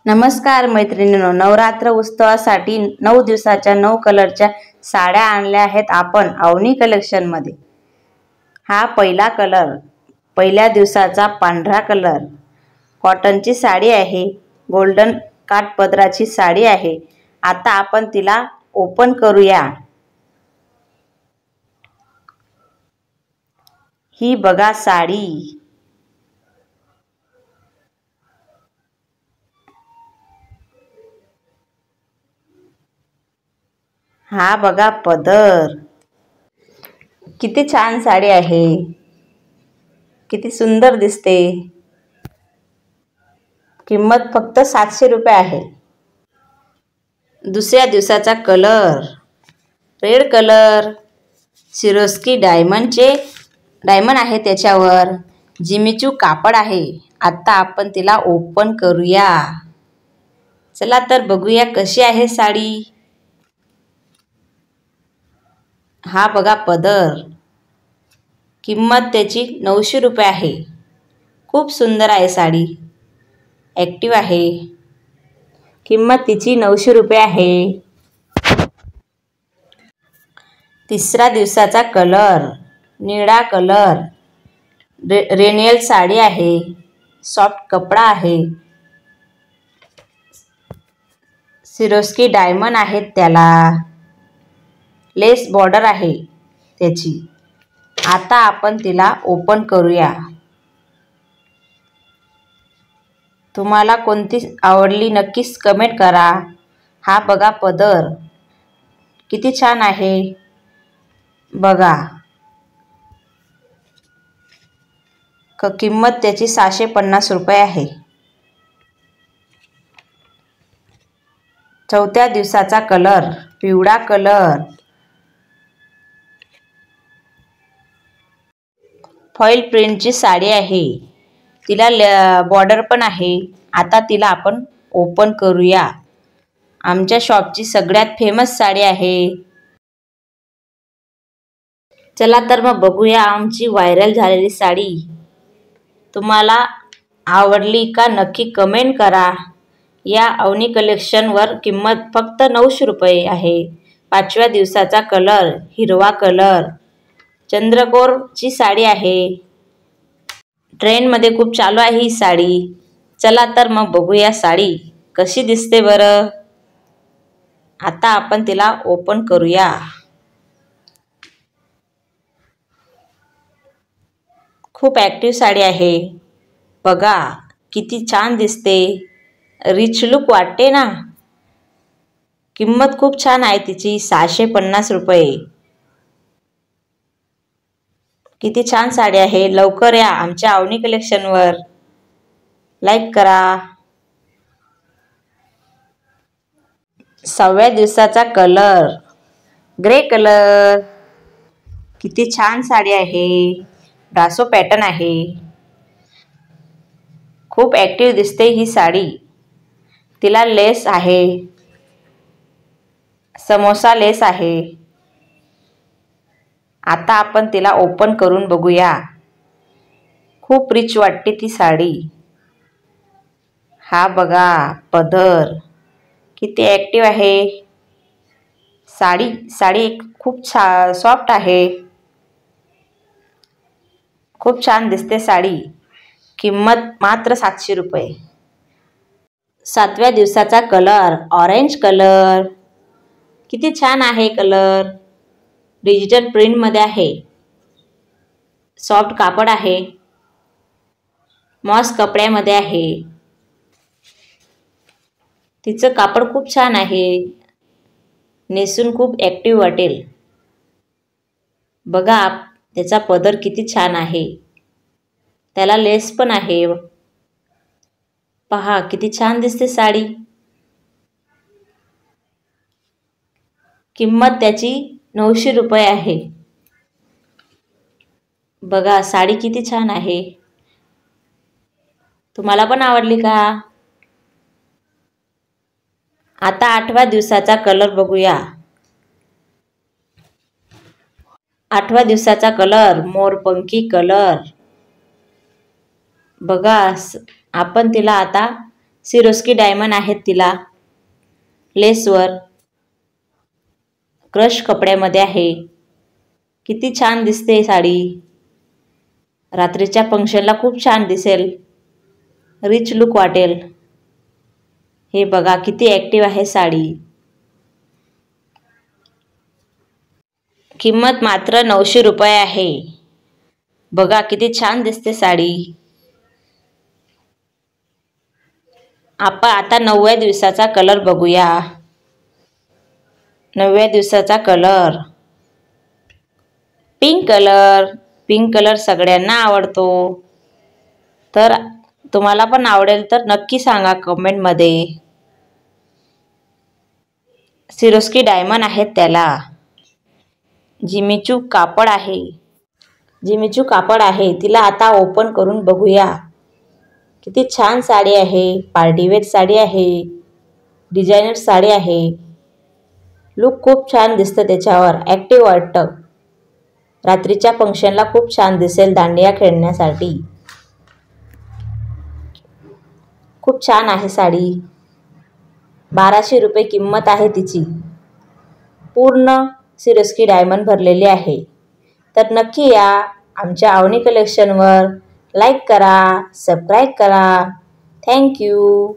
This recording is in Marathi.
नमस्कार मैत्रिणींनो, नवरात्र उत्सवासाठी 9 दिवसाच्या 9 कलरच्या साड्या आणल्या आहेत आपण अवनी कलेक्शन मध्ये। हा पहिला कलर, पहिल्या दिवसाचा पांढरा कलर, कॉटनची साडी आहे, गोल्डन काठपदराची साडी आहे। आता आपण तिला ओपन करूया। ही बघा साडी, हा बघा पदर, किती छान साडी आहे, किती सुंदर दिसते। किंमत फक्त 700 रुपये आहे। दुसऱ्या दिवसाचा colour red colour, Swarovski diamond आहे, त्याच्यावर जिमीचू कापड आहे। आता आपण तिला ओपन करूया। चला तर बघूया कशी आहे साडी। हा बघा पदर, किंमत त्याची 900 रुपये आहे। खूप सुंदर आहे साडी, ॲक्टिव्ह आहे। किंमत तिची 900 रुपये आहे। तिसरा दिवसाचा कलर निळा कलर, रेनियल साडी आहे, सॉफ्ट कपडा आहे, सिरोस्की डायमंड आहेत, त्याला लेस बॉर्डर आहे त्याची। आता आपण तिला ओपन करूया। तुम्हाला कोणती आवडली नक्कीच कमेंट करा। हा बघा पदर, किती छान आहे बघा। किंमत त्याची 650 रुपये आहे। चौथ्या दिवसाचा कलर पिवळा कलर, फॉइल प्रिंटची साडी आहे, तिला बॉर्डर पण आहे। आता तिला आपण ओपन करूया। आमच्या शॉपची सगळ्यात फेमस साडी आहे। चला तर मग बघूया आमची व्हायरल झालेली साडी। तुम्हाला आवडली का नक्की कमेंट करा। या अवनी कलेक्शनवर किंमत फक्त 900 रुपये आहे। 5व्या दिवसाचा कलर हिरवा कलर, चंद्रकोरची साडी आहे, ट्रेंडमध्ये खूप चालू आहे ही साडी। चला तर मग बघूया साडी कशी दिसते बरं। आता आपण तिला ओपन करूया। खूप ॲक्टिव्ह साडी आहे बघा, किती छान दिसते, रिच लुक वाटते ना। किंमत खूप छान आहे तिची, 650 रुपये। किती छान साडी आहे। लवकर या आमच्या अवनी कलेक्शनवर, लाईक करा। 6व्या दिवसाचा कलर ग्रे कलर, किती छान साडी आहे, ब्रासो पॅटर्न आहे, खूप ॲक्टिव्ह दिसते ही साडी। तिला लेस आहे, समोसा लेस आहे। आता आपण तिला ओपन करून बघूया। खूप रिच वाटते ती साडी। हा बघा पदर, किती ॲक्टिव्ह आहे साडी खूप सॉफ्ट आहे, खूप छान दिसते साडी। किंमत मात्र 700 रुपये। 7व्या दिवसाचा कलर ऑरेंज कलर, किती छान आहे कलर, डिजिटल प्रिंटमध्ये आहे, सॉफ्ट कापड आहे, मॉस कपड्यामध्ये आहे। तिचं कापड खूप छान आहे, नेसून खूप ॲक्टिव्ह वाटेल। बघा त्याचा पदर किती छान आहे, त्याला लेस पण आहे। पहा किती छान दिसते साडी। किंमत त्याची 900 रुपये आहे। बघा साडी किती छान आहे। तुम्हाला पण आवडली का? आता 8व्या दिवसाचा कलर बघूया। 8व्या दिवसाचा कलर मोरपंखी कलर, बघा आपण तिला आता सिरोस्की डायमंड आहेत तिला. लेसवर क्रश कपड्यामध्ये आहे. किती छान दिसते साडी. रात्रीच्या फंक्शनला खूप छान दिसेल. रिच लुक वाटेल. हे बघा किती ॲक्टिव्ह आहे साडी. किंमत मात्र 900 रुपये आहे. बघा किती छान दिसते साडी. आपण आता 9व्या दिवसाचा कलर बघूया. 9व्या दिवसाचा colour pink colour. Pink colour सगळ्यांना आवडतो. तर तुम्हाला पण आवडेल तर नक्की सांगा कमेंटमध्ये. सिरोस्की डायमंड आहेत त्याला. जिमीचू कापड आहे. जिमीचू कापड आहे. तिला आता ओपन करून बघूया. किती छान साडी आहे. पार्टीवेअर साडी आहे. डिझायनर साडी आहे. लुक खूप छान दिसतं त्याच्यावर. ॲक्टिव्ह वाटतं. रात्रीच्या फंक्शनला खूप छान दिसेल दांडिया खेळण्यासाठी. खूप छान आहे साडी. 1200 रुपये किंमत आहे तिची. पूर्ण सिरोस्की डायमंड भरलेली आहे. तर नक्की या आमच्या अवनी कलेक्शनवर. लाईक करा, सबस्क्राईब करा. थँक्यू.